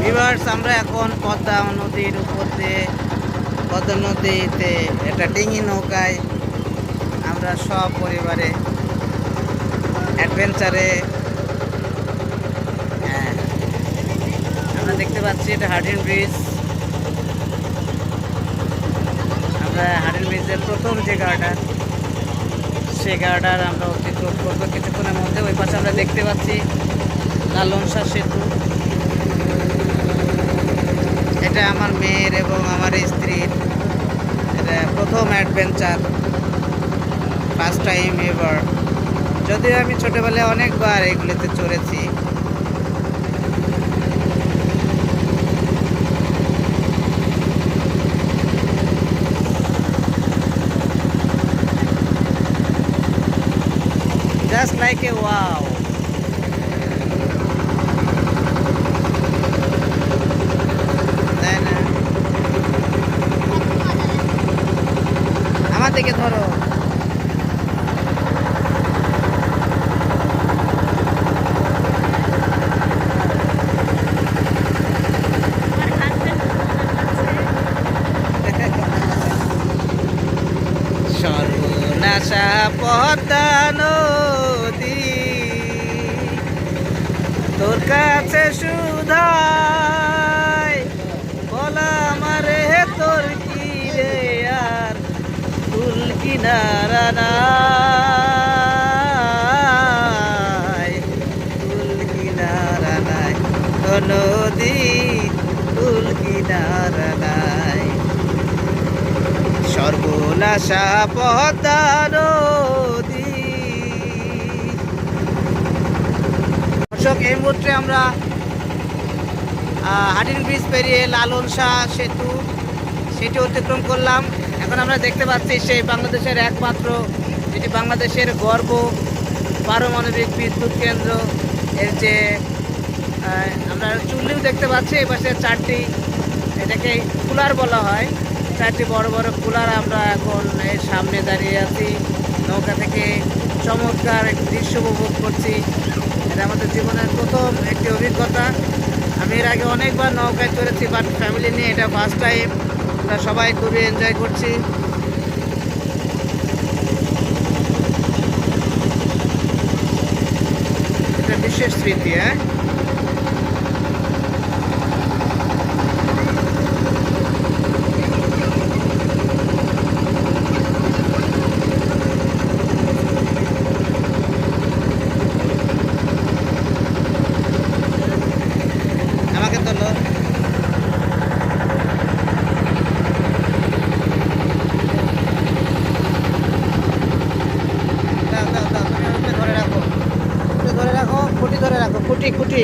Viewers, আমরা এখন পদ্মা নদীর উপর দিয়ে পদ্মা নদীতে একটা ডিঙি নৌকায় আমরা সব পরিবারে অ্যাডভেঞ্চারে আমরা দেখতে পাচ্ছি এটা হার্ডিন ব্রিজ। আমরা হার্ডিন ব্রিজের প্রথম যে গার্ডার, সেই গার্ডার আমরা অতিক্রম করবো কিছুক্ষণের মধ্যে। ওই পাশে আমরা দেখতে পাচ্ছি লালন শাহ সেতু। এটা আমার মেয়ের এবং আমার স্ত্রীর এটা প্রথম অ্যাডভেঞ্চার, ফার্স্ট টাইম এভার। যদিও আমি ছোটোবেলায় অনেকবার এগুলিতে চড়েছি। Just like a wow. তাই না? আমার দিকে ধরো। সর্বনাশা পদ্মা নদী, তোর কাছে সুধাই বলা মারে তোর কি রে আর ফুল কিনারা নাই, ফুল কিনারা নাই ও নদী, ফুল কিনারা নাই। সর্বনাশা পদ্মা নদী। দর্শক, এই মুহূর্তে আমরা হার্ডিন ব্রিজ পেরিয়ে লালন শাহ সেতু সেটি অতিক্রম করলাম। এখন আমরা দেখতে পাচ্ছি সেই বাংলাদেশের একমাত্র, যেটি বাংলাদেশের গর্ব, পারমাণবিক বিদ্যুৎ কেন্দ্র। এর যে আমরা চুল্লিও দেখতে পাচ্ছি। এই পাশে চারটি, এটাকে কুলার বলা হয়, চারটি বড় বড় কুলার। আমরা এখন এর সামনে দাঁড়িয়ে আছি, নৌকা থেকে চমৎকার একটি দৃশ্য উপভোগ করছি। এটা আমাদের জীবনের প্রথম একটি অভিজ্ঞতা। আমি এর আগে অনেকবার নৌকায় চড়েছি, বাট ফ্যামিলি নিয়ে এটা ফার্স্ট টাইম। আমরা সবাই খুবই এনজয় করছি। এটা বিশেষ স্মৃতি। আমাকে তোলো। তুমি ধরে রাখো, ধরে রাখো, খুঁটি ধরে রাখো, খুঁটি খুঁটি।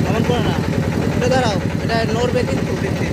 এমন করো না, দাঁড়াও, এটা নড়বে কিন্তু বৃদ্ধি।